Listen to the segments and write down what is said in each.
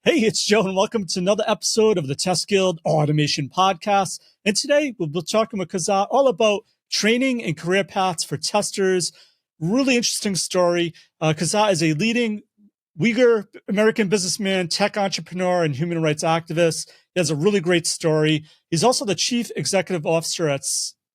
Hey, it's Joe, and welcome to another episode of the Test Guild Automation Podcast. And today we'll be talking with Kazat all about training and career paths for testers. Really interesting story. Kazat is a leading Uyghur American businessman, tech entrepreneur, and human rights activist. He has a really great story. He's also the chief executive officer at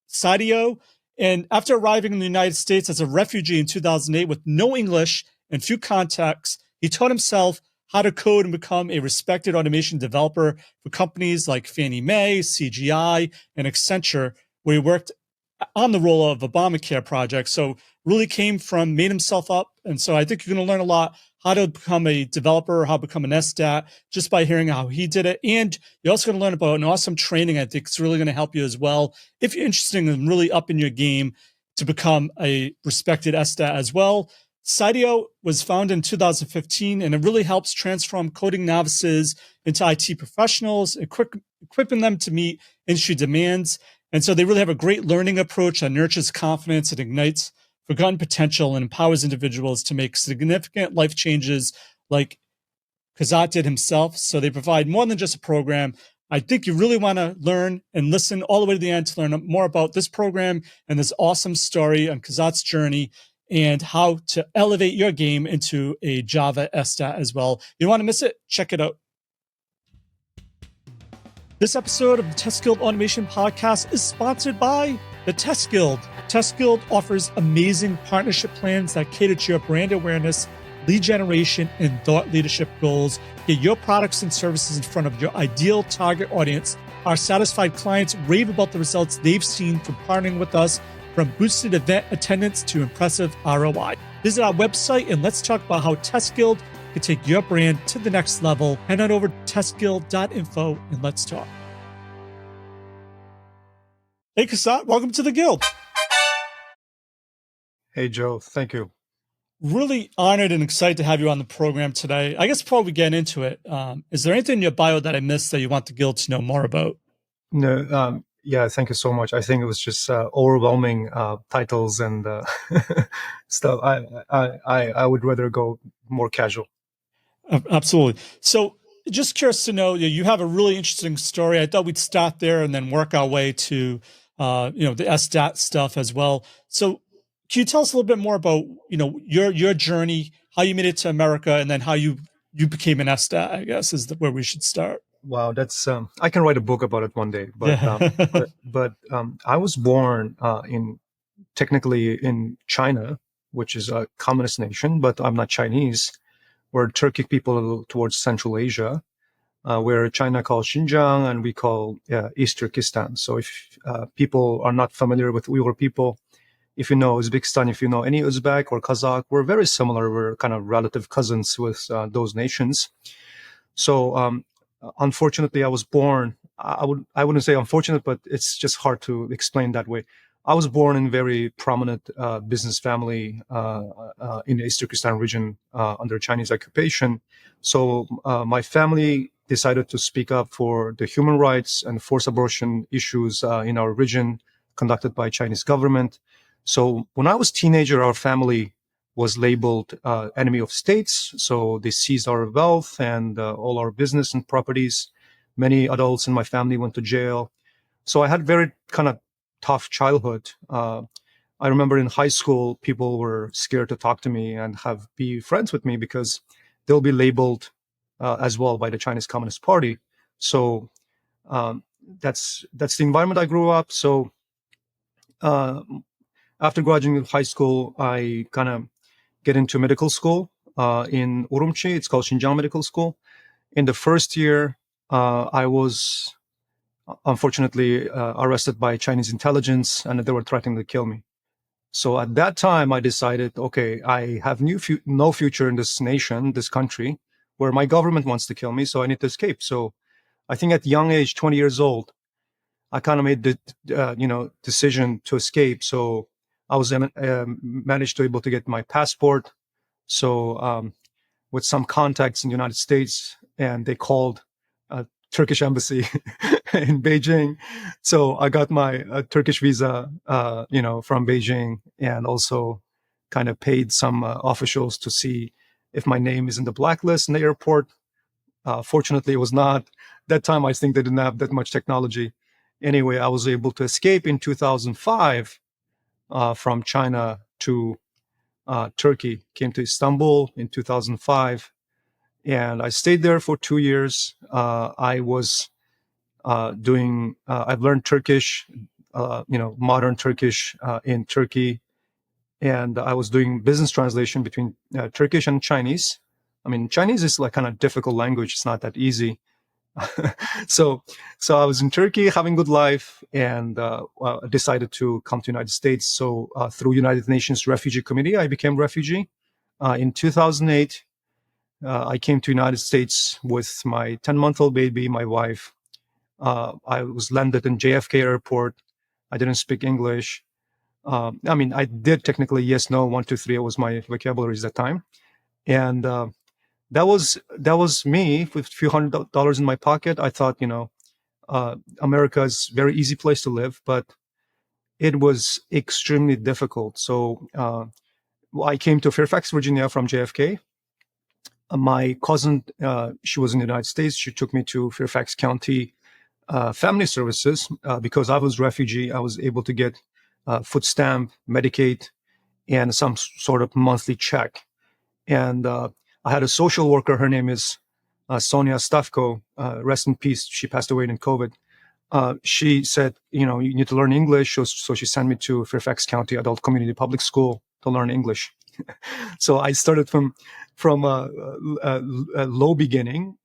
Cydio. And after arriving in the United States as a refugee in 2008 with no English and few contacts, he taught himself how to code and become a respected automation developer for companies like Fannie Mae, CGI, and Accenture, where he worked on the role of Obamacare project. So really made himself up. And so I think you're going to learn a lot how to become a developer, how to become an SDAT, just by hearing how he did it. And you're also going to learn about an awesome training. I think it's really going to help you as well if you're interested in really upping your game to become a respected SDAT as well. Cydio was founded in 2015, and it really helps transform coding novices into IT professionals, equipping them to meet industry demands. And so they really have a great learning approach that nurtures confidence and ignites forgotten potential and empowers individuals to make significant life changes like Kazat did himself. So they provide more than just a program. I think you really want to learn and listen all the way to the end to learn more about this program and this awesome story on Kazat's journey and how to elevate your game into a Java SDAT as well. You don't want to miss it. Check it out. This episode of the Test Guild Automation Podcast is sponsored by the Test Guild. Test Guild offers amazing partnership plans that cater to your brand awareness, lead generation, and thought leadership goals. Get your products and services in front of your ideal target audience. Our satisfied clients rave about the results they've seen from partnering with us, from boosted event attendance to impressive ROI. Visit our website and let's talk about how Test Guild can take your brand to the next level. Head on over to testguild.info and let's talk. Hey, Kazat, welcome to the Guild. Hey, Joe. Thank you. Really honored and excited to have you on the program today. I guess before we get into it, is there anything in your bio that I missed that you want the Guild to know more about? No, yeah, thank you so much. I think it was just overwhelming titles and stuff. I would rather go more casual. Absolutely. So just curious to know, you have a really interesting story. I thought we'd start there and then work our way to, the SDAT stuff as well. So can you tell us a little bit more about, your journey, how you made it to America, and then how you became an SDAT, I guess, is where we should start. Wow, that's I can write a book about it one day. But Yeah. but I was born technically in China, which is a communist nation, but I'm not Chinese. We're Turkic people towards Central Asia, where China calls Xinjiang and we call East Turkestan. So if people are not familiar with Uyghur people, if you know Uzbekistan, if you know any Uzbek or Kazakh, we're very similar. We're kind of relative cousins with those nations. So unfortunately, I was born. I wouldn't say unfortunate, but it's just hard to explain that way. I was born in a very prominent business family in the East Turkestan region under Chinese occupation. So my family decided to speak up for the human rights and forced abortion issues in our region conducted by Chinese government. So when I was a teenager, our family was labeled enemy of states. So they seized our wealth and all our business and properties. Many adults in my family went to jail. So I had very kind of tough childhood. I remember in high school, people were scared to talk to me and be friends with me because they'll be labeled as well by the Chinese Communist Party. So that's the environment I grew up. So after graduating high school, I kind of get into medical school in Urumqi. It's called Xinjiang Medical School. In the first year, I was unfortunately arrested by Chinese intelligence, and they were threatening to kill me. So at that time, I decided, okay, I have no future in this nation, this country, where my government wants to kill me, so I need to escape. So I think at young age, 20 years old, I kind of made the decision to escape. So I was managed to able to get my passport. So with some contacts in the United States, and they called Turkish embassy in Beijing. So I got my Turkish visa, from Beijing, and also kind of paid some officials to see if my name is in the blacklist in the airport. Fortunately, it was not that time. I think they didn't have that much technology. Anyway, I was able to escape in 2005 from China to Turkey. Came to Istanbul in 2005, and I stayed there for 2 years. I was I've learned Turkish, modern Turkish in Turkey, and I was doing business translation between Turkish and Chinese. I mean, Chinese is like kind of difficult language. It's not that easy. so, so I was in Turkey having good life, and decided to come to United States. So through United Nations Refugee Committee, I became refugee. In 2008, I came to United States with my 10-month-old baby, my wife. I was landed in JFK Airport. I didn't speak English. I mean, I did technically yes, no, one, two, three. It was my vocabulary at that time, and that was me with a few $100s in my pocket. I thought, America is a very easy place to live, but it was extremely difficult. So I came to Fairfax, Virginia from JFK. My cousin, she was in the United States. She took me to Fairfax County Family Services because I was refugee. I was able to get food stamp, Medicaid, and some sort of monthly check. And I had a social worker. Her name is Sonia Stavko. Rest in peace. She passed away in COVID. She said, you need to learn English. So she sent me to Fairfax County Adult Community Public School to learn English. So I started from a low beginning,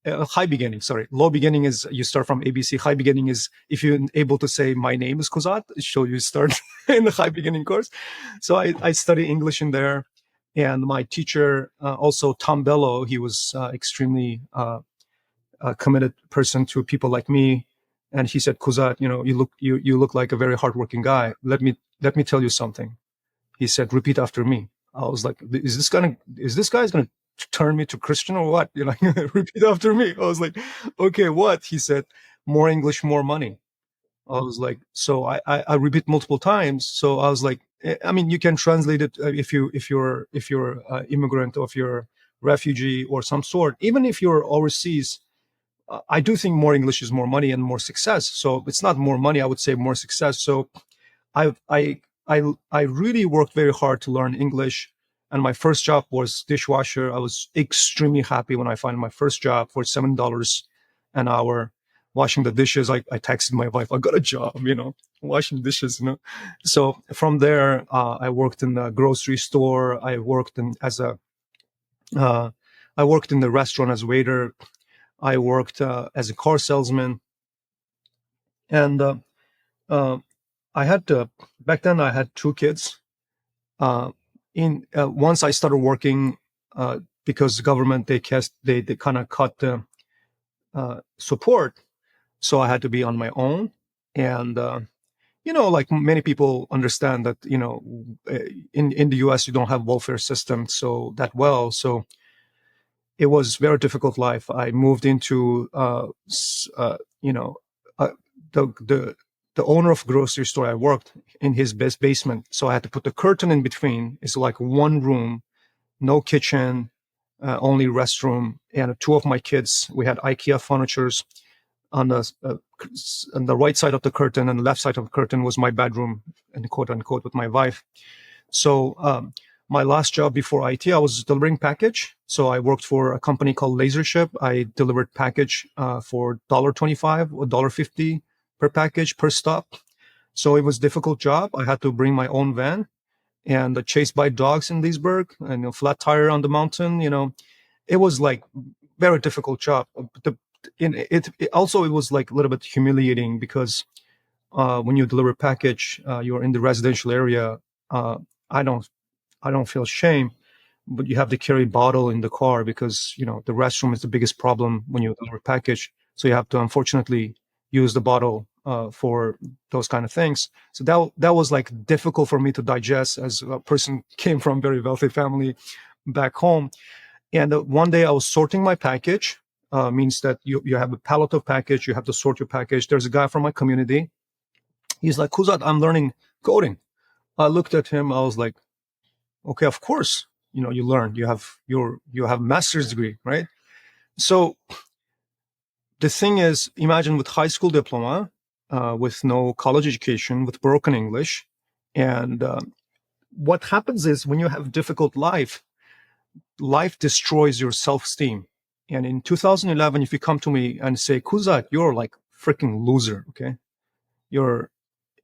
high beginning. Sorry, low beginning is you start from ABC. High beginning is if you're able to say my name is Kuzat, so you start in the high beginning course. So I studied English in there, and my teacher also Tom Bello. He was extremely committed person to people like me, and he said, Kuzat, you look like a very hardworking guy. Let me tell you something. He said, repeat after me. I was like, is this guy's gonna turn me to Christian or what? Repeat after me. I was like, okay, what? He said, more English, more money. I was like, so I repeat multiple times. So I was like, I mean, you can translate it if you're immigrant or if you're refugee or some sort. Even if you're overseas, I do think more English is more money and more success. So it's not more money. I would say more success. So I I I really worked very hard to learn English, and my first job was dishwasher. I was extremely happy when I found my first job for $7 an hour, washing the dishes. I texted my wife, I got a job, washing dishes. So from there, I worked in the grocery store. Uh, I worked in the restaurant as waiter. I worked as a car salesman, and uh, I had back then I had two kids. In Once I started working, because the government they kind of cut the support, so I had to be on my own. And like many people understand that in the U.S. you don't have welfare system so that well, so it was very difficult life. I moved into you know uh, the owner of grocery store I worked in his basement, so I had to put the curtain in between. It's like one room, no kitchen, only restroom, and two of my kids. We had IKEA furnitures on the right side of the curtain, and the left side of the curtain was my bedroom, and quote unquote, with my wife. So my last job before IT, I was delivering package. So I worked for a company called Lasership. I delivered package for $1.25 or $1.50 per package per stop. So it was a difficult job. I had to bring my own van, and chased by dogs in Leesburg, and flat tire on the mountain. It was like very difficult job. It also it was like a little bit humiliating because when you deliver package, you're in the residential area. I don't I don't feel shame, but you have to carry bottle in the car because the restroom is the biggest problem when you deliver package. So you have to unfortunately use the bottle for those kind of things. So that was like difficult for me to digest as a person came from a very wealthy family back home. And one day I was sorting my package. Means that you have a pallet of package, you have to sort your package. There's a guy from my community. He's like, Kuzat, I'm learning coding. I looked at him. I was like, okay, of course, you learn. You have master's degree, right? So the thing is, imagine with high school diploma, with no college education, with broken English, and what happens is when you have difficult life destroys your self-esteem. And in 2011, if you come to me and say, Kuzat, you're like freaking loser, okay? You're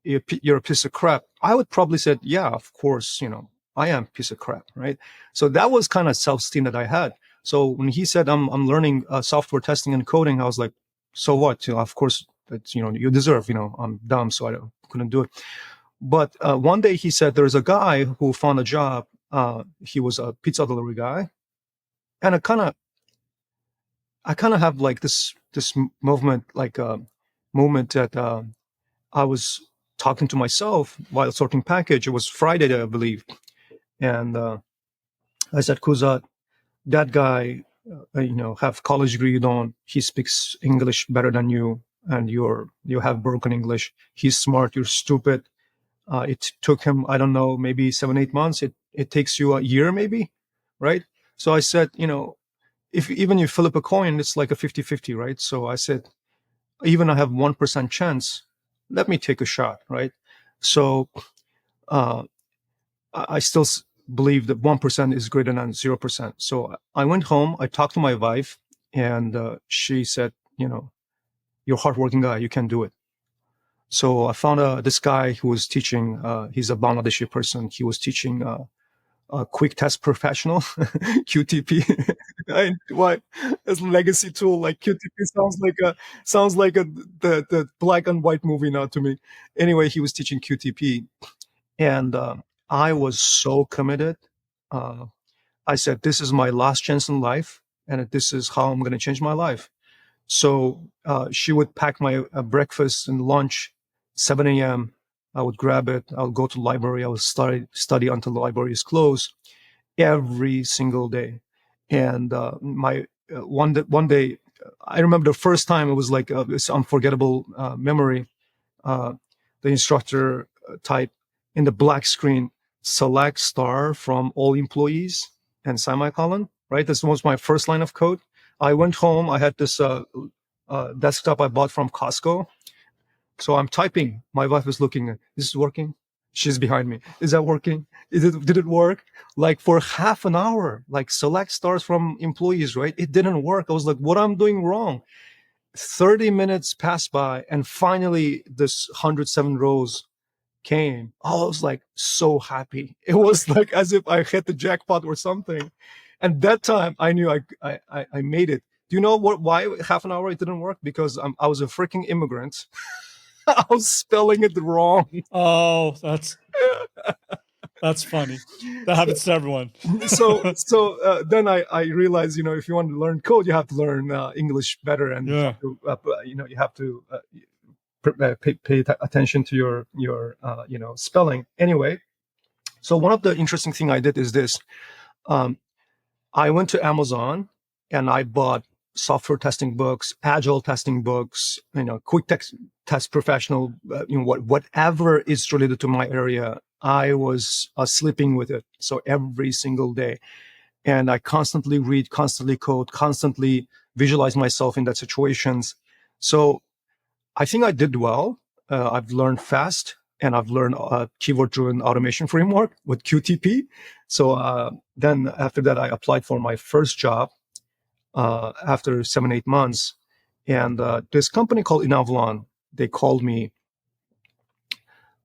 you're a piece of crap. I would probably say, yeah, of course, I am a piece of crap, right? So that was kind of self-esteem that I had. So when he said I'm learning software testing and coding, I was like, so what? Of course, it's, you deserve. I'm dumb, so I couldn't do it. But one day he said there's a guy who found a job. He was a pizza delivery guy, and I kind of have like this movement, like moment that I was talking to myself while sorting package. It was Friday, I believe, and I said, "Kuzat, that guy, have college degree. You don't. He speaks English better than you, and you have broken English. He's smart. You're stupid. It took him, I don't know, maybe 7, 8 months. It takes you a year, maybe, right?" So I said, if even you flip a coin, it's like a 50-50, right? So I said, even I have 1% chance, let me take a shot, right? So uh, I still believe that 1% is greater than 0%. So I went home, I talked to my wife, and she said, you're a hardworking guy, you can do it. So I found this guy who was teaching, he's a Bangladeshi person, he was teaching quick test professional QTP. Why as a legacy tool like QTP sounds like the black and white movie now to me. Anyway, he was teaching QTP, and I was so committed. uh, I said, this is my last chance in life, and this is how I'm going to change my life. So she would pack my breakfast and lunch 7 a.m. I would grab it, I'll go to the library, I would study until the library is closed every single day. And my one day, I remember the first time, it was like this unforgettable memory. Uh, the instructor typed in the black screen, select star from all employees and semicolon, right? This was my first line of code. I went home, I had this desktop I bought from Costco. So I'm typing. My wife is looking. Is this working? She's behind me. Is that working? Did it work? Like for half an hour, like select stars from employees, right? It didn't work. I was like, what I'm doing wrong? 30 minutes passed by, and finally this 107 rows came. I was like so happy. It was like as if I hit the jackpot or something. And that time I knew I made it. Do you know why half an hour it didn't work? Because I was a freaking immigrant. I was spelling it wrong. Oh, that's funny. That So, happens to everyone. then I realized, if you want to learn code, you have to learn English better, and you Yeah. have to, you have to pay attention to your spelling. Anyway, so one of the interesting thing I did is this. Um, I went to Amazon and I bought software testing books, agile testing books, quick test professional, whatever is related to my area. I was sleeping with it. So every single day. And I constantly read, constantly code, constantly visualize myself in that situations. So I think I did well. I've learned fast, and I've learned keyword-driven automation framework with QTP. So then after that, I applied for my first job after 7, 8 months. And this company called Inavlon, they called me.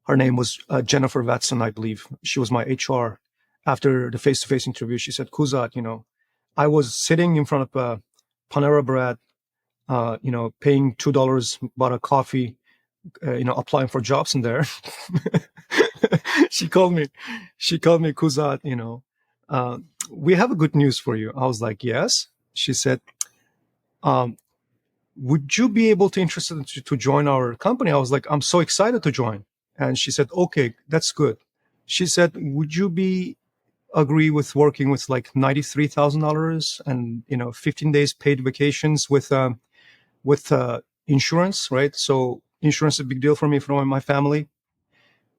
Her name was Jennifer Watson, I believe. She was my HR. After the face-to-face interview, she said, Kuzat, I was sitting in front of Panera Bread, paying $2, bought a coffee, applying for jobs in there. she called me, Kuzat, we have a good news for you. I was like, yes. She said, um, would you be able to interested to join our company? I was like, I'm so excited to join. And she said, okay, that's good. She said, would you be agree with working with like $93,000 and 15 days paid vacations with insurance, right? So insurance is a big deal for me, for my family.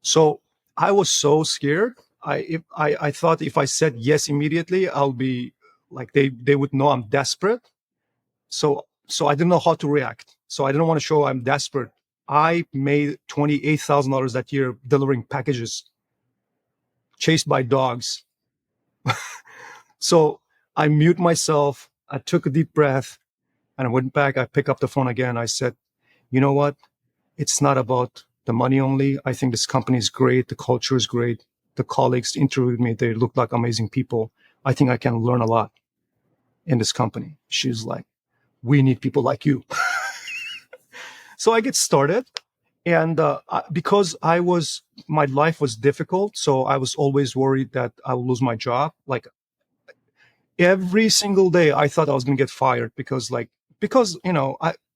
So I was so scared. I thought if I said yes immediately, I'll be like they would know I'm desperate. So I didn't know how to react. So I didn't want to show I'm desperate. I made $28,000 that year delivering packages, chased by dogs. So I mute myself. I took a deep breath and I went back. I picked up the phone again. I said, you know what? It's not about the money only. I think this company is great. The culture is great. The colleagues interviewed me. They look like amazing people. I think I can learn a lot in this company. She's like, we need people like you. So I get started. And because my life was difficult, so I was always worried that I will lose my job. Like every single day, I thought I was going to get fired because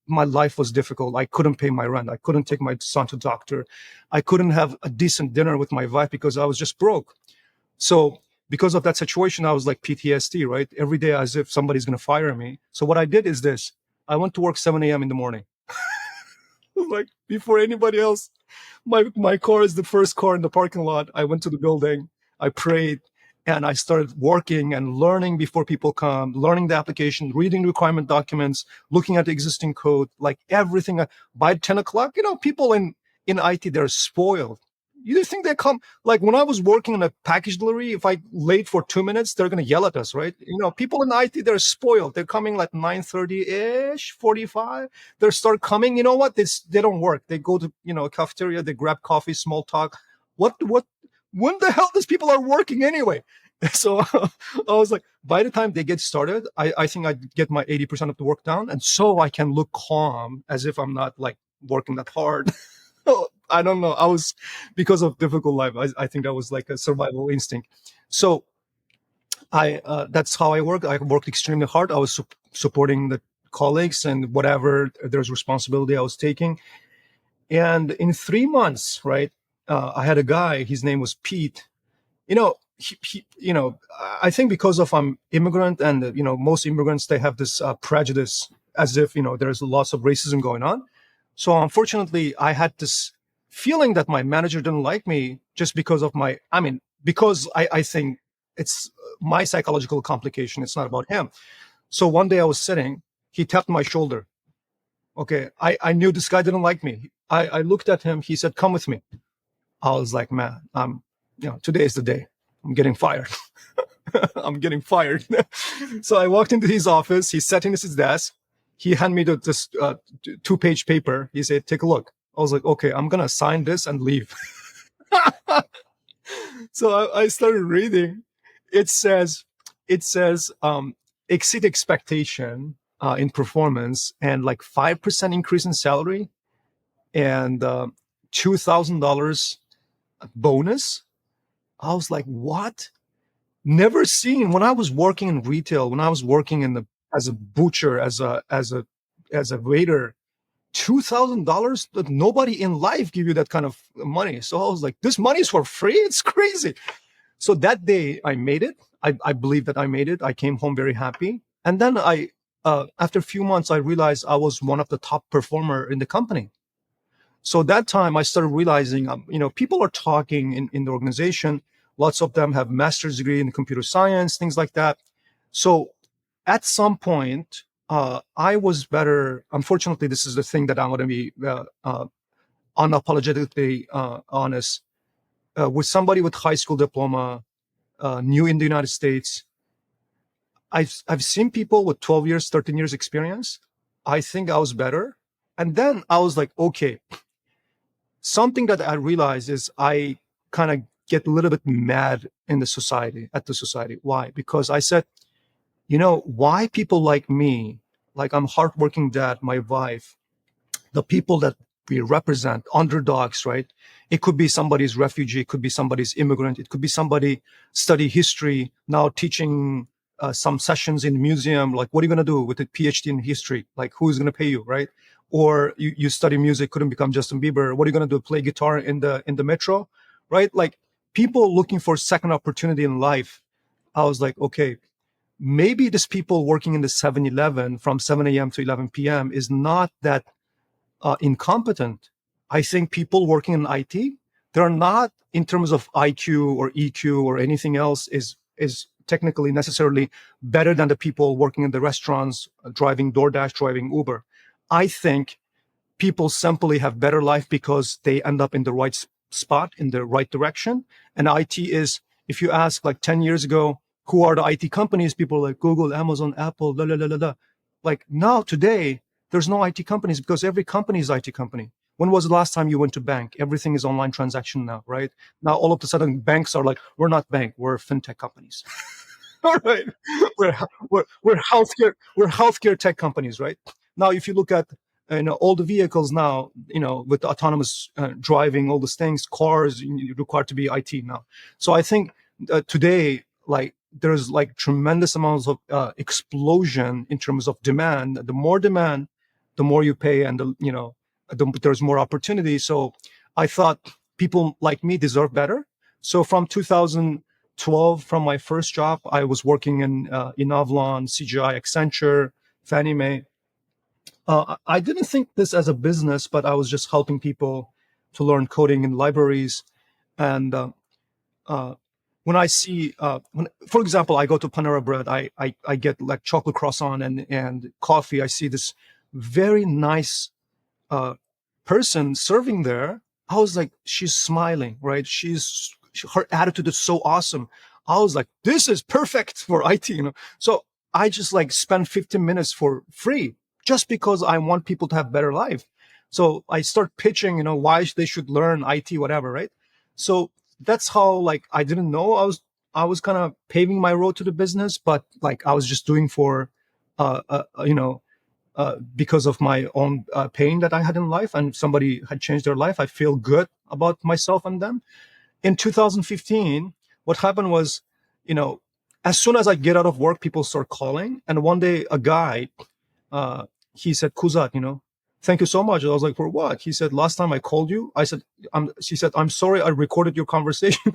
my life was difficult. I couldn't pay my rent. I couldn't take my son to doctor. I couldn't have a decent dinner with my wife because I was just broke. So because of that situation, I was like PTSD, right? Every day as if somebody's going to fire me. So what I did is this. I went to work 7 a.m. in the morning. Like before anybody else. My car is the first car in the parking lot. I went to the building, I prayed, and I started working and learning before people come, learning the application, reading requirement documents, looking at the existing code, like everything. By 10 o'clock, people in IT, they're spoiled. You think they come, like when I was working on a package delivery, if I late for 2 minutes, they're going to yell at us, right? People in IT, they're spoiled. They're coming like 9:30-ish, 45. They start coming, you know what? They don't work. They go to, a cafeteria, they grab coffee, small talk. When the hell these people are working anyway? So I was like, by the time they get started, I think I get my 80% of the work done. And so I can look calm as if I'm not like working that hard. I don't know. Because of difficult life, I think that was like a survival instinct. So that's how I work. I worked extremely hard. I was supporting the colleagues and whatever there's responsibility I was taking. And in 3 months, right, I had a guy, his name was Pete. I think because of I'm immigrant and, most immigrants, they have this prejudice as if, there's lots of racism going on. So unfortunately, I had this feeling that my manager didn't like me just because of because I think it's my psychological complication. It's not about him. So one day I was sitting, he tapped my shoulder. Okay. I knew this guy didn't like me. I looked at him. He said, come with me. I was like, man, today is the day. I'm getting fired. I'm getting fired. So I walked into his office. He sat in his desk. He handed me this 2-page paper. He said, take a look. I was like, okay, I'm going to sign this and leave. So I started reading. It says, exceed expectation in performance and like 5% increase in salary and $2,000 bonus. I was like, what? Never seen. When I was working in retail, when I was working as a butcher, as a waiter, $2,000. That nobody in life give you that kind of money. So I was like, this money is for free. It's crazy. So that day I made it. I believe that I made it. I came home very happy. And then after a few months, I realized I was one of the top performer in the company. So that time I started realizing, people are talking in the organization. Lots of them have master's degree in computer science, things like that. So at some point, I was better. Unfortunately, this is the thing that I'm going to be unapologetically honest. With somebody with high school diploma, new in the United States, I've seen people with 12 years, 13 years experience. I think I was better. And then I was like, okay, something that I realized is I kind of get a little bit mad at the society. Why? Because I said, why people like me, like I'm hardworking dad, my wife, the people that we represent, underdogs, right? It could be somebody's refugee, it could be somebody's immigrant, it could be somebody study history, now teaching some sessions in the museum. Like, what are you going to do with a PhD in history? Like, who's going to pay you, right? Or you study music, couldn't become Justin Bieber. What are you going to do? Play guitar in the metro, right? Like people looking for second opportunity in life. I was like, okay, maybe these people working in the 7-Eleven from 7 a.m. to 11 p.m. is not that incompetent. I think people working in IT, they're not in terms of IQ or EQ or anything else is technically necessarily better than the people working in the restaurants, driving DoorDash, driving Uber. I think people simply have better life because they end up in the right spot, in the right direction. And IT is, if you ask like 10 years ago, who are the IT companies? People like Google, Amazon, Apple, la, la, la, la, la. Like now, today, there's no IT companies because every company is IT company. When was the last time you went to bank? Everything is online transaction now, right? Now, all of a sudden, banks are like, we're not bank, we're fintech companies. All right, we're, we're healthcare tech companies, right? Now, if you look at all the vehicles now, with autonomous driving, all these things, cars required to be IT now. So I think today, like there's like tremendous amounts of explosion in terms of demand. The more demand, the more you pay, and there's more opportunity. So I thought people like me deserve better. So from 2012, from my first job, I was working in Avalon, CGI, Accenture, Fannie Mae. I didn't think this as a business, but I was just helping people to learn coding in libraries. And uh, when I see, for example, I go to Panera Bread, I get like chocolate croissant and coffee. I see this very nice uh, person serving there. I was like, she's smiling, right? Her attitude is so awesome. I was like, this is perfect for IT. So I just like spend 15 minutes for free just because I want people to have better life. So I start pitching, why they should learn IT, whatever, right? So that's how, like, I didn't know I was kind of paving my road to the business, but like I was just doing for, uh, uh, you know, because of my own pain that I had in life, and somebody had changed their life. I feel good about myself and them. In 2015, what happened was, you know, as soon as I get out of work, people start calling. And one day, a guy, uh, he said, Kuzat, thank you so much. I was like, for what? He said, last time I called you, I said, she said, I'm sorry, I recorded your conversation.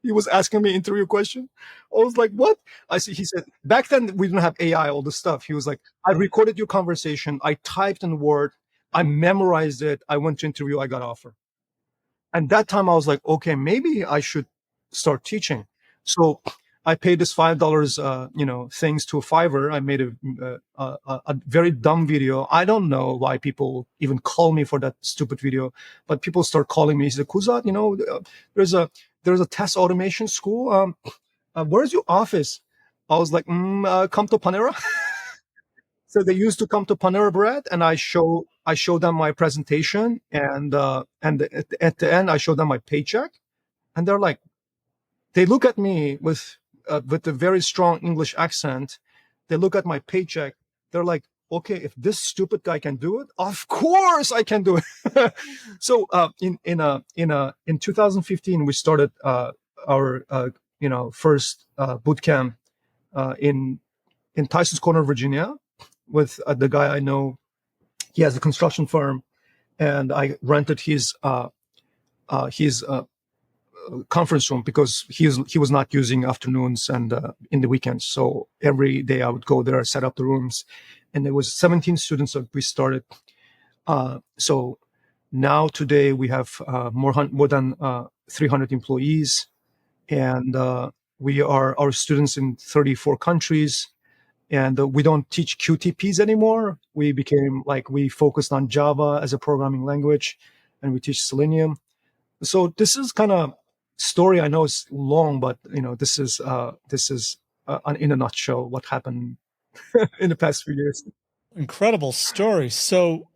He was asking me interview question. I was like, what? I see. He said, back then we didn't have AI, all this stuff. He was like, I recorded your conversation. I typed in Word. I memorized it. I went to interview. I got offer. And that time I was like, okay, maybe I should start teaching. So I paid this $5, things to Fiverr. I made a very dumb video. I don't know why people even call me for that stupid video, but people start calling me. He said, Kuzat, there's a there's a test automation school. Where's your office? I was like, come to Panera. So they used to come to Panera Bread, and I show them my presentation, and at the end I show them my paycheck, and they're like, they look at me with a very strong English accent. They look at my paycheck. They're like, okay, if this stupid guy can do it, of course I can do it. So in 2015 we started our first boot camp in Tyson's Corner, Virginia, with the guy I know. He has a construction firm, and I rented his conference room because he was not using afternoons and in the weekends. So every day I would go there, set up the rooms, and there was 17 students that we started. So now today we have more than 300 employees, and our students in 34 countries. And we don't teach QTPs anymore. We focused on Java as a programming language, and we teach Selenium. So this is kind of story. I know it's long, but this is in a nutshell what happened in the past few years. Incredible story. So,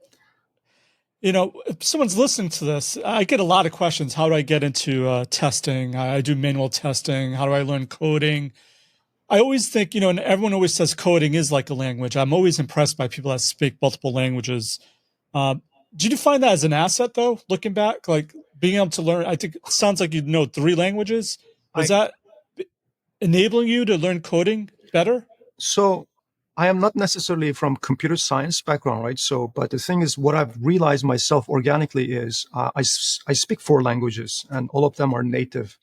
if someone's listening to this, I get a lot of questions. How do I get into testing? I do manual testing. How do I learn coding? I always think, and everyone always says coding is like a language. I'm always impressed by people that speak multiple languages. Uh, did you find that as an asset, though, looking back? Like being able to learn, I think it sounds like you know 3 languages. Was I that enabling you to learn coding better? so I am not necessarily from computer science background, right? So, but the thing is, what I've realized myself organically is I speak 4 languages, and all of them are native.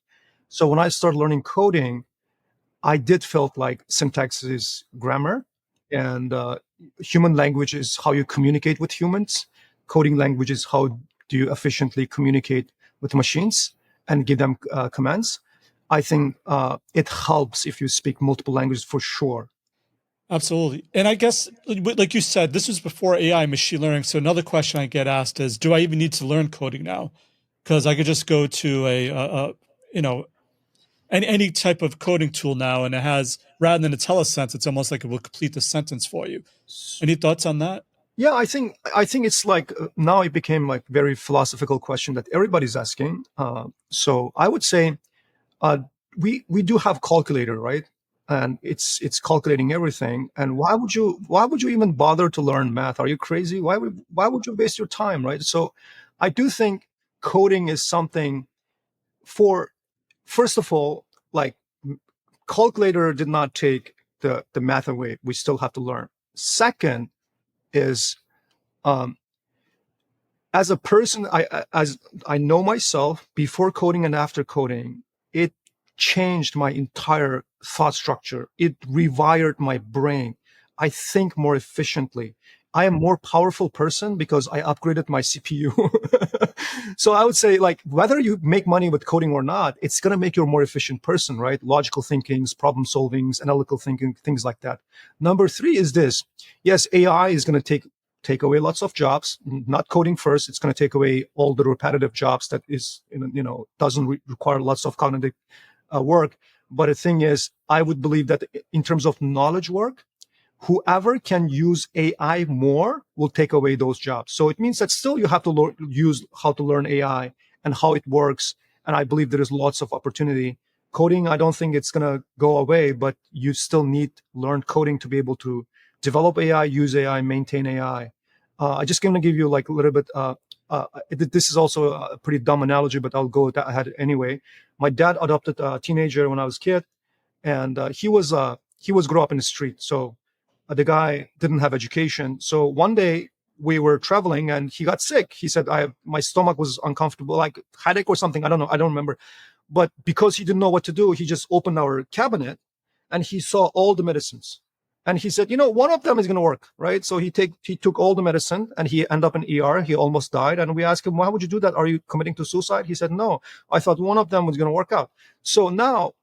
So when I started learning coding, I did felt like syntax is grammar, and human language is how you communicate with humans. Coding language is how do you efficiently communicate with machines and give them commands. I think it helps if you speak multiple languages for sure. Absolutely. And I guess, like you said, this was before AI machine learning. So another question I get asked is, do I even need to learn coding now? Because I could just go to you know, any type of coding tool now, and it has, rather than a telesense, it's almost like it will complete the sentence for you. Any thoughts on that? Yeah, I think it's like now it became like very philosophical question that everybody's asking. So I would say uh, we do have calculator, right? And it's calculating everything. And why would you even bother to learn math? Are you crazy? Why would you waste your time, right? So I do think coding is something for, first of all, like calculator did not take the math away. We still have to learn. Second is um, as a person, as I know myself before coding and after coding, it changed my entire thought structure. It rewired my brain. I think more efficiently. I am a more powerful person because I upgraded my CPU. So I would say, like, whether you make money with coding or not, it's going to make you a more efficient person, right? Logical thinkings, problem solvings, analytical thinking, things like that. Number three is this. Yes, AI is going to take away lots of jobs, not coding first. It's going to take away all the repetitive jobs that is, doesn't require lots of cognitive work. But the thing is, I would believe that in terms of knowledge work, whoever can use AI more will take away those jobs. So it means that still you have to use how to learn AI and how it works. And I believe there is lots of opportunity. Coding, I don't think it's going to go away, but you still need to learn coding to be able to develop AI, use AI, maintain AI. I just going to give you like a little bit. This is also a pretty dumb analogy, but I'll go ahead anyway. My dad adopted a teenager when I was a kid, and he was grew up in the street. So the guy didn't have education. So one day we were traveling and he got sick. He said, my stomach was uncomfortable, like headache or something. I don't know. I don't remember. But because he didn't know what to do, he just opened our cabinet and he saw all the medicines. And he said, one of them is going to work, right? So he took all the medicine and he ended up in ER. He almost died. And we asked him, why would you do that? Are you committing to suicide? He said, no, I thought one of them was going to work out. So now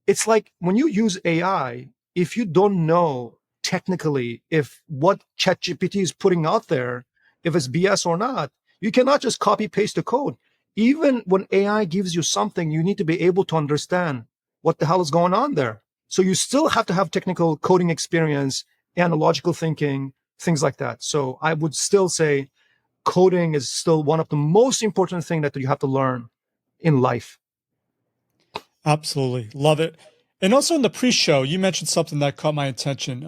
it's like when you use AI, if you don't know technically if what ChatGPT is putting out there, if it's BS or not, you cannot just copy paste the code. Even when AI gives you something, you need to be able to understand what the hell is going on there. So you still have to have technical coding experience, analogical thinking, things like that. So I would still say coding is still one of the most important things that you have to learn in life. Absolutely. Love it. And also in the pre-show, you mentioned something that caught my attention.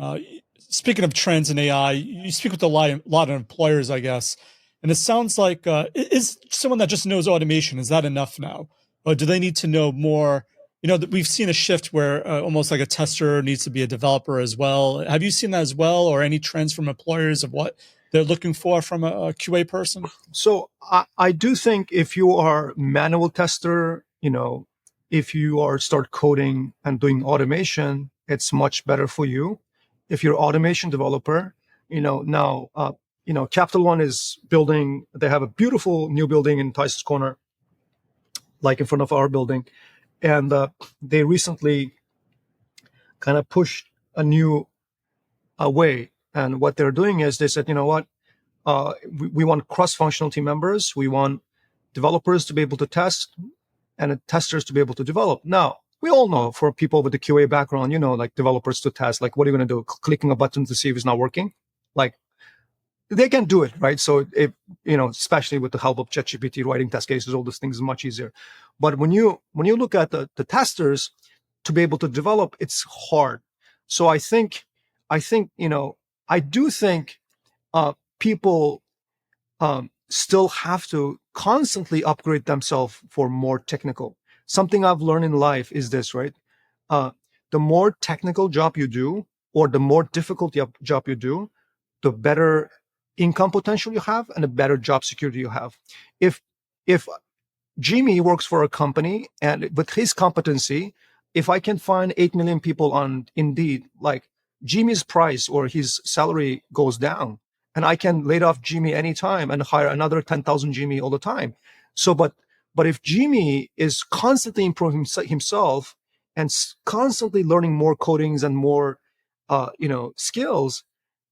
Speaking of trends in AI, you speak with a lot of employers, I guess, and it sounds like is someone that just knows automation, is that enough now, or do they need to know more? That we've seen a shift where almost like a tester needs to be a developer as well. Have you seen that as well, or any trends from employers of what they're looking for from a QA person? So I do think if you are manual tester, if you are start coding and doing automation, it's much better for you. If you're automation developer, now, Capital One is building, they have a beautiful new building in Tyson's Corner, like in front of our building. And they recently kind of pushed a new way. And what they're doing is they said, you know what, we want cross-functional team members. We want developers to be able to test and testers to be able to develop. Now, we all know for people with the QA background, like developers to test, like what are you going to do? Clicking a button to see if it's not working? Like they can do it, right? So if, especially with the help of ChatGPT, writing test cases, all those things is much easier. But when you look at the testers to be able to develop, it's hard. So I do think people still have to constantly upgrade themselves for more technical. Something I've learned in life is this, right? Uh, the more technical job you do, or the more difficult job you do, the better income potential you have and the better job security you have. If Jimmy works for a company and with his competency, if I can find 8 million people on Indeed, like Jimmy's price or his salary goes down and I can lay off Jimmy anytime and hire another 10,000 Jimmy all the time. So, but But if Jimmy is constantly improving himself and constantly learning more codings and more, skills,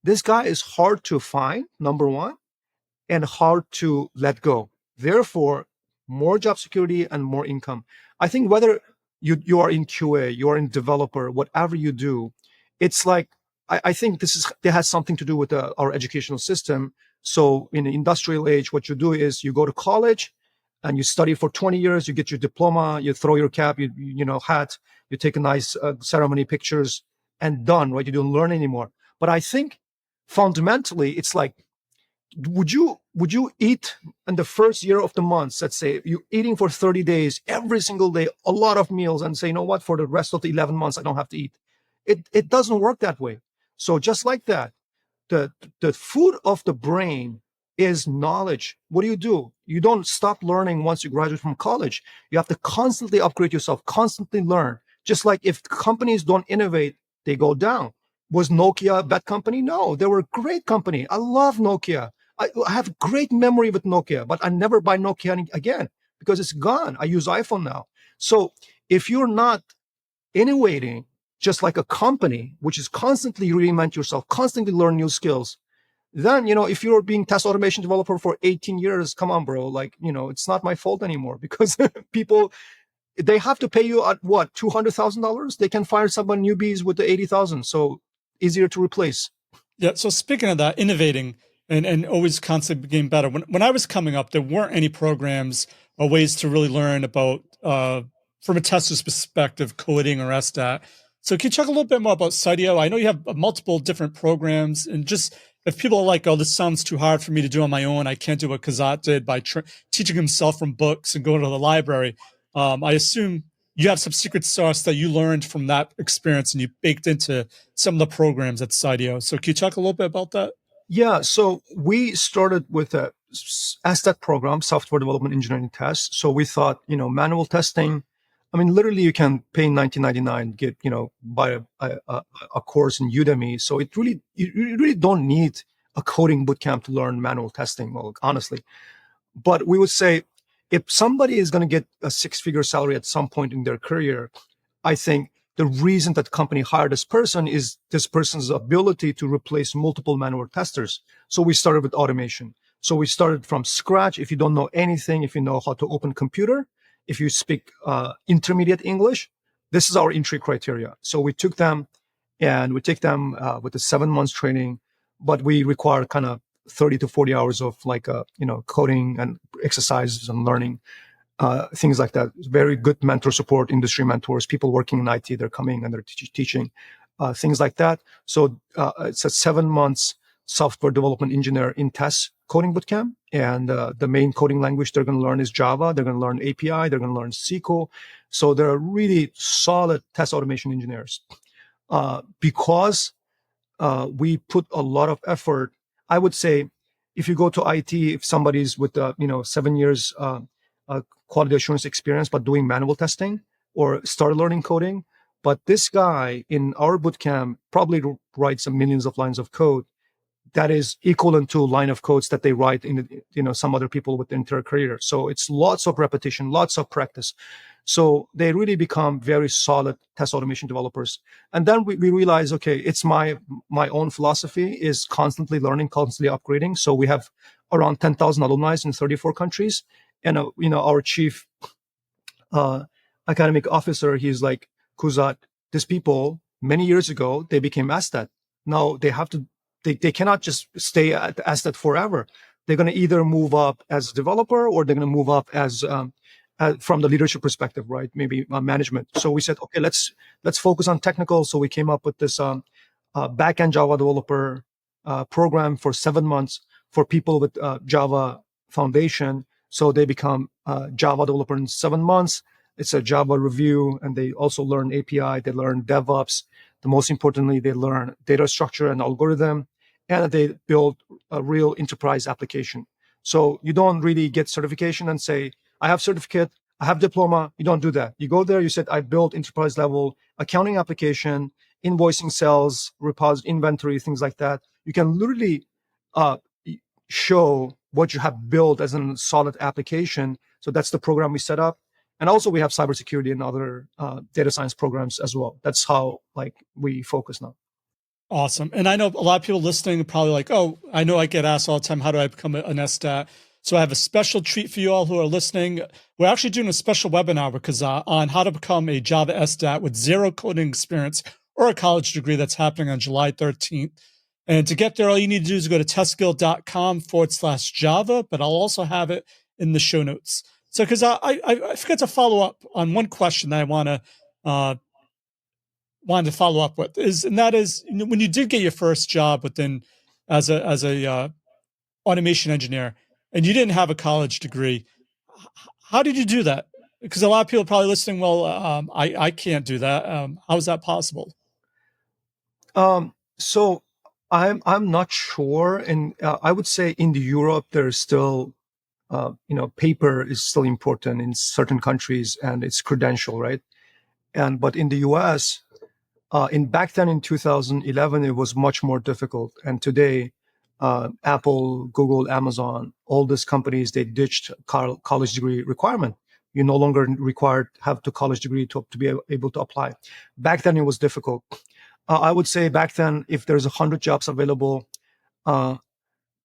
this guy is hard to find, number one, and hard to let go. Therefore, more job security and more income. I think whether you are in QA, you are in developer, whatever you do, it's like I think that has something to do with our educational system. So in the industrial age, what you do is you go to college and you study for 20 years, you get your diploma, you throw your cap, hat, you take a nice ceremony pictures, and done, right? You don't learn anymore. But I think fundamentally, it's like, would you eat in the first year of the month? Let's say you're eating for 30 days every single day, a lot of meals, and say, you know what, for the rest of the 11 months I don't have to eat. It doesn't work that way. So just like that, the the food of the brain is knowledge. What do? You don't stop learning once you graduate from college. You have to constantly upgrade yourself, constantly learn. Just like if companies don't innovate, they go down. Was Nokia a bad company? No, they were a great company. I love Nokia. I have great memory with Nokia, but I never buy Nokia again because it's gone. I use iPhone now. So if you're not innovating, just like a company, which is constantly reinvent yourself, constantly learn new skills, then, if you're being test automation developer for 18 years, come on, bro. Like, it's not my fault anymore because people, they have to pay you at what, $200,000? They can fire someone newbies with the 80,000. So easier to replace. Yeah. So speaking of that, innovating and always constantly getting better. When I was coming up, there weren't any programs or ways to really learn about, from a tester's perspective, coding or SDAT. So can you talk a little bit more about Cydio? I know you have multiple different programs, and just if people are like, "Oh, this sounds too hard for me to do on my own. I can't do what Kazat did by teaching himself from books and going to the library." I assume you have some secret sauce that you learned from that experience and you baked into some of the programs at Cydio. So can you talk a little bit about that? Yeah, so we started with a STET program, software development engineering test. So we thought, manual testing. I mean, literally, you can pay 19.99, get, buy a course in Udemy. So you really don't need a coding bootcamp to learn manual testing. Well, honestly, but we would say if somebody is going to get a six-figure salary at some point in their career, I think the reason that the company hired this person is this person's ability to replace multiple manual testers. So we started with automation. So we started from scratch. If you don't know anything, if you know how to open a computer, if you speak intermediate English, this is our entry criteria. So we took them and we take them with a 7 months training, but we require kind of 30 to 40 hours of like, coding and exercises and learning. Things like that. Very good mentor support, industry mentors, people working in IT, they're coming and they're teaching things like that. So it's a 7 months software development engineer in test coding bootcamp. And the main coding language they're going to learn is Java. They're going to learn API. They're going to learn SQL. So they're really solid test automation engineers. Because we put a lot of effort. I would say if you go to IT, if somebody's with 7 years quality assurance experience, but doing manual testing or start learning coding. But this guy in our bootcamp probably writes millions of lines of code that is equivalent to a line of codes that they write in some other people with their entire career. So it's lots of repetition, lots of practice. So they really become very solid test automation developers. And then we realize, okay, it's my own philosophy is constantly learning, constantly upgrading. So we have around 10,000 alumni in 34 countries. And, our chief academic officer, he's like, Kuzat, these people, many years ago, they became ASTAT. Now they have to, they cannot just stay at ASTAT forever. They're going to either move up as a developer or they're going to move up as from the leadership perspective, right? Maybe management. So we said, okay, let's focus on technical. So we came up with this backend Java developer program for 7 months for people with Java foundation. So they become Java developer in 7 months. It's a Java review, and they also learn API. They learn DevOps. The most importantly, they learn data structure and algorithm, and they build a real enterprise application. So you don't really get certification and say, I have certificate, I have diploma. You don't do that. You go there, you said, I built enterprise level accounting application, invoicing, sales, repository, inventory, things like that. You can literally show what you have built as a solid application So that's the program we set up. And also we have cybersecurity and other data science programs as well. That's how like we focus now. Awesome. And I know a lot of people listening are probably like, oh, I know I get asked all the time, how do I become an SDAT? So I have a special treat for you all who are listening. We're actually doing a special webinar because on how to become a Java SDAT with zero coding experience or a college degree, that's happening on July 13th. And to get there, all you need to do is go to testskill.com/Java, but I'll also have it in the show notes. So, because I forgot to follow up on one question that I uh, wanted to follow up with is, and that is, when you did get your first job within as a automation engineer, and you didn't have a college degree, how did you do that? Because a lot of people are probably listening. Well, I can't do that. How is that possible? So I'm not sure, and I would say in the Europe there's still paper is still important in certain countries and it's credential, right? And but in the US, in back then in 2011, it was much more difficult. And today, Apple, Google, Amazon, all these companies, they ditched college degree requirement. You no longer required have the college degree to be able to apply. Back then, it was difficult. I would say back then, if there's 100 jobs available, uh,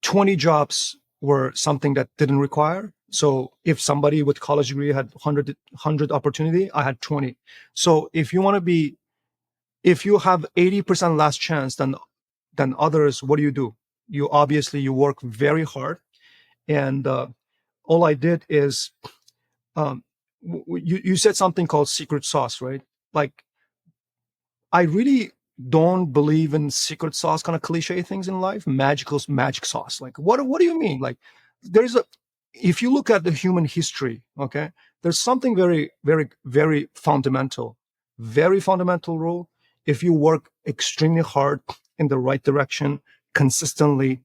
20 jobs were something that didn't require. So if somebody with college degree had 100 opportunity, I had 20. So if you have 80% less chance than others, what do? You work very hard. And all I did is, you said something called secret sauce, right? Like, I really don't believe in secret sauce kind of cliche things in life. Magic sauce. Like, what do you mean? Like, there's a if you look at the human history, okay, there's something very, very, very fundamental rule. If you work extremely hard in the right direction, consistently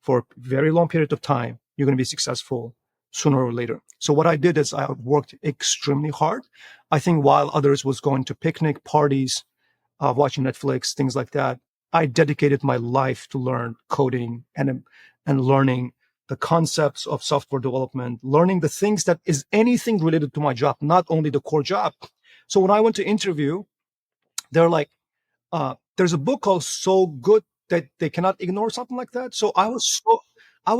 for a very long period of time, you're going to be successful sooner or later. So what I did is I worked extremely hard. I think while others was going to picnic parties, watching Netflix, things like that, I dedicated my life to learn coding and learning the concepts of software development, learning the things that is anything related to my job, not only the core job. So when I went to interview, they're like, there's a book called So Good That They Cannot Ignore, something like that. So I was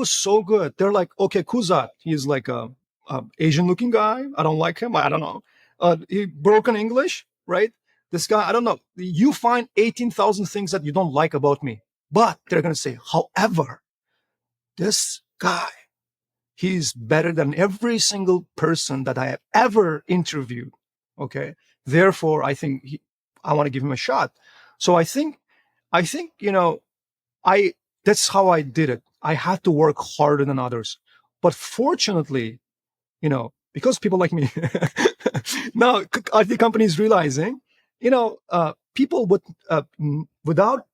so good. They're like, okay, Kuzat, he's like a Asian looking guy. I don't like him. I don't know. He broken English, right? This guy, I don't know. You find 18,000 things that you don't like about me, but they're going to say, however, this guy, he's better than every single person that I have ever interviewed. Okay. Therefore, I want to give him a shot. So I think, that's how I did it. I had to work harder than others. But fortunately, because people like me, now the company is realizing, people without,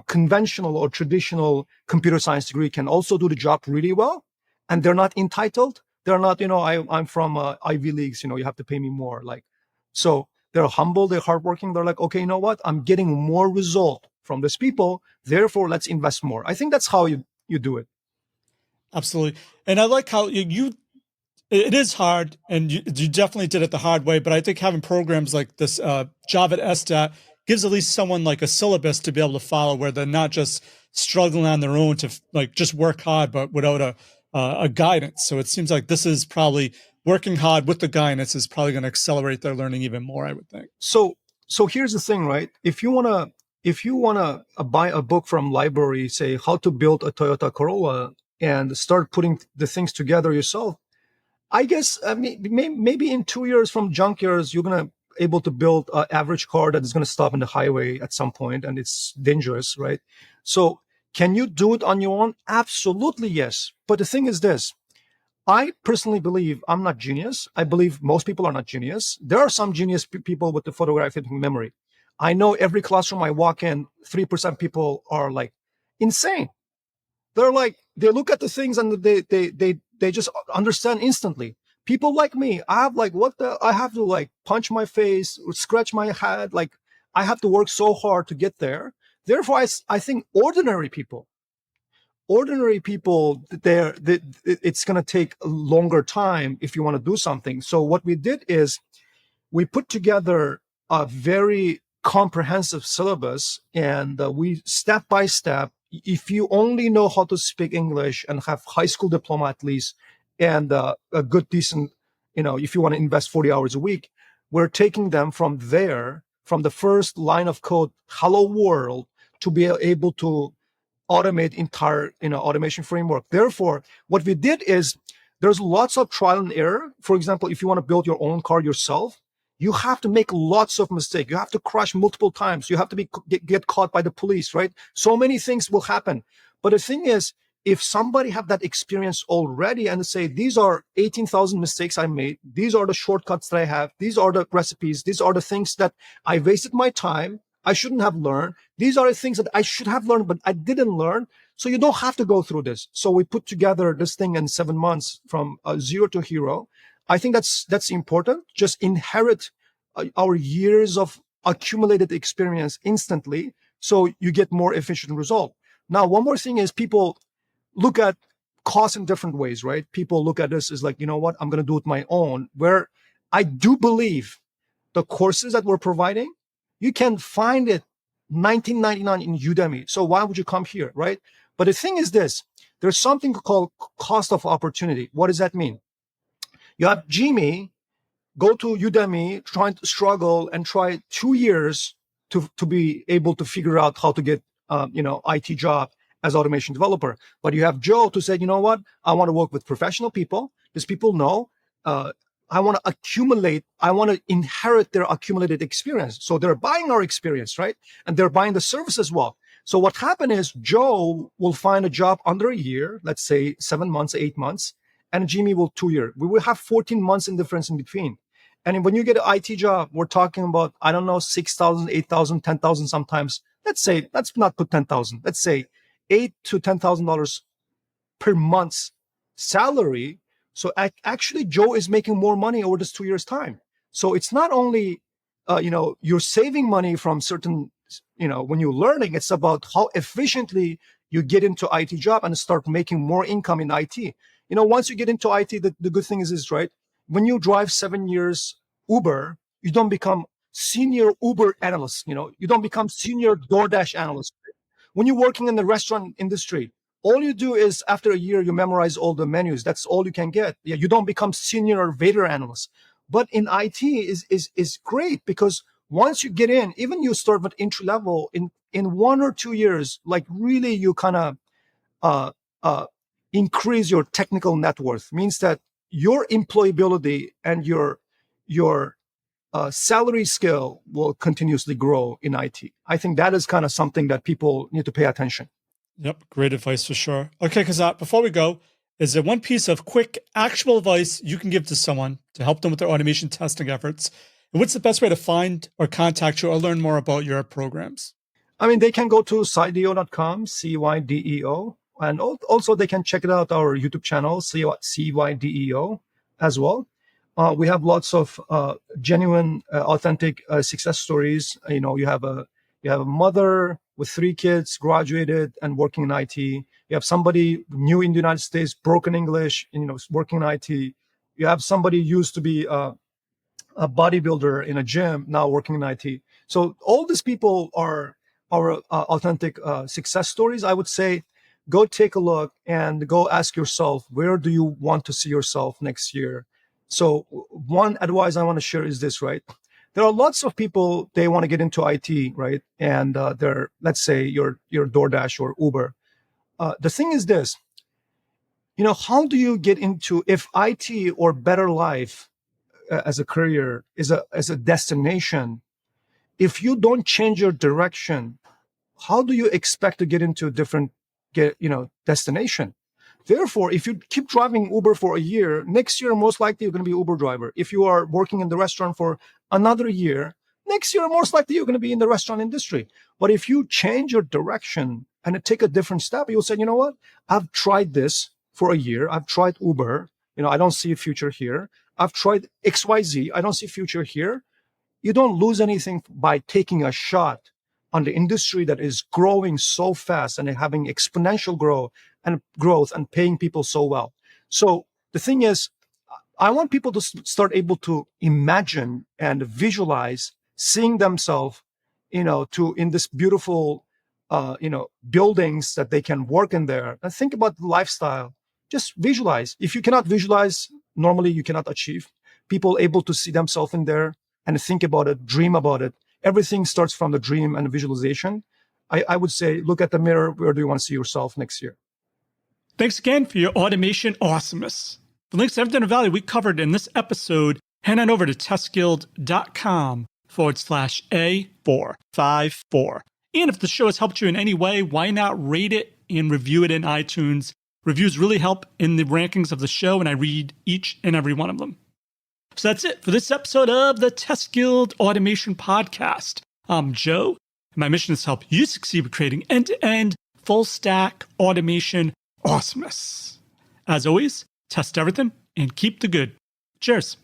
conventional or traditional computer science degree can also do the job really well. And they're not entitled. They're not, I'm from Ivy Leagues, you have to pay me more. Like, so they're humble, they're hardworking. They're like, okay, you know what? I'm getting more result from these people. Therefore, let's invest more. I think that's how you do it. Absolutely. And I like how it is hard, and you definitely did it the hard way. But I think having programs like this Java SDAT gives at least someone like a syllabus to be able to follow, where they're not just struggling on their own to like just work hard, but without a guidance. So it seems like this is probably working hard with the guidance is probably going to accelerate their learning even more, I would think. So here's the thing, right? If you wanna buy a book from library, say how to build a Toyota Corolla, and start putting the things together yourself, I guess maybe in 2 years from junk years, you're gonna able to build an average car that is gonna stop in the highway at some point, and it's dangerous, right? So can you do it on your own? Absolutely, yes. But the thing is this: I personally believe I'm not genius. I believe most people are not genius. There are some genius people with the photographic memory. I know every classroom I walk in, 3% people are like insane. They're like, they look at the things and they just understand instantly. People like me, I have like, I have to like punch my face, scratch my head. Like, I have to work so hard to get there. Therefore, I think ordinary people, it's going to take a longer time if you want to do something. So what we did is we put together a very comprehensive syllabus, and we step by step, if you only know how to speak English and have high school diploma at least, and a good decent, if you want to invest 40 hours a week, we're taking them from there, from the first line of code, hello world, to be able to automate entire automation framework. Therefore, what we did is there's lots of trial and error. For example, if you want to build your own car yourself, you have to make lots of mistakes. You have to crash multiple times. You have to get caught by the police, right? So many things will happen. But the thing is, if somebody have that experience already and say, these are 18,000 mistakes I made, these are the shortcuts that I have, these are the recipes, these are the things that I wasted my time, I shouldn't have learned, these are the things that I should have learned, but I didn't learn. So you don't have to go through this. So we put together this thing in 7 months from zero to hero. I think that's important. Just inherit our years of accumulated experience instantly, so you get more efficient result. Now, one more thing is people look at cost in different ways, right? People look at this as like, you know what, I'm going to do it my own. Where I do believe the courses that we're providing, you can find it $19.99 in Udemy. So why would you come here, right? But the thing is this, there's something called cost of opportunity. What does that mean? You have Jimmy go to Udemy, trying to struggle and try 2 years to be able to figure out how to get, IT job as automation developer. But you have Joe to say, you know what? I want to work with professional people. These people know, I want to accumulate, I want to inherit their accumulated experience. So they're buying our experience, right? And they're buying the service as well. So what happened is Joe will find a job under a year, let's say 7 months, 8 months, and Jimmy will 2 years. We will have 14 months in difference in between. And when you get an IT job, we're talking about, I don't know, 6,000, 8,000, 10,000 sometimes. Let's say, let's not put 10,000. Let's say $8,000 to $10,000 per month salary. So actually, Joe is making more money over this 2 years' time. So it's not only, you're saving money from certain, when you're learning, it's about how efficiently you get into IT job and start making more income in IT. Once you get into IT, the good thing is right, when you drive 7 years Uber, you don't become senior Uber analyst. You don't become senior DoorDash analyst. When you're working in the restaurant industry, all you do is after a year, you memorize all the menus. That's all you can get. Yeah, you don't become senior waiter analyst. But in IT is great, because once you get in, even you start with entry level, in 1 or 2 years, like really you kind of uh, uh, increase your technical net worth. Means that your employability and your salary scale will continuously grow in IT. I think that is kind of something that people need to pay attention. Yep, great advice for sure. Okay, Kazat, before we go, is there one piece of quick, actionable advice you can give to someone to help them with their automation testing efforts? And what's the best way to find or contact you or learn more about your programs? I mean, they can go to cydeo.com, CYDEO, and also they can check it out our YouTube channel, CYDEO, as well. We have lots of genuine, authentic success stories. You have a mother with 3 kids, graduated and working in IT. You have somebody new in the United States, broken English, working in IT. You have somebody used to be a bodybuilder in a gym, now working in IT. So all these people are authentic success stories. I would say go take a look and go ask yourself, where do you want to see yourself next year? So one advice I want to share is this, right? There are lots of people, they want to get into IT, right? And they're, let's say you're DoorDash or Uber. The thing is this, how do you get into, if IT or better life as a career is as a destination, if you don't change your direction, how do you expect to get into a different destination? Therefore, if you keep driving Uber for a year, next year most likely you're going to be Uber driver. If you are working in the restaurant for another year, next year most likely you're going to be in the restaurant industry. But if you change your direction and take a different step, you'll say, you know what, I've tried this for a year, I've tried Uber, I don't see a future here. I've tried XYZ, I don't see a future here. You don't lose anything by taking a shot on the industry that is growing so fast and having exponential growth and paying people so well. So the thing is, I want people to start able to imagine and visualize seeing themselves, in this beautiful, buildings that they can work in there, and think about the lifestyle. Just visualize. If you cannot visualize, normally you cannot achieve. People able to see themselves in there and think about it, dream about it. Everything starts from the dream and visualization. I would say, look at the mirror. Where do you want to see yourself next year? Thanks again for your automation awesomeness. The links to everything of value we covered in this episode, head on over to testguild.com/A454. And if the show has helped you in any way, why not rate it and review it in iTunes? Reviews really help in the rankings of the show, and I read each and every one of them. So that's it for this episode of the Test Guild Automation Podcast. I'm Joe, and my mission is to help you succeed with creating end-to-end, full-stack automation awesomeness. As always, test everything and keep the good. Cheers.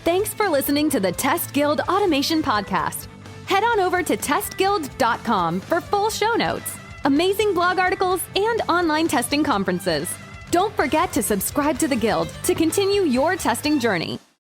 Thanks for listening to the Test Guild Automation Podcast. Head on over to testguild.com for full show notes, amazing blog articles, and online testing conferences. Don't forget to subscribe to the Guild to continue your testing journey.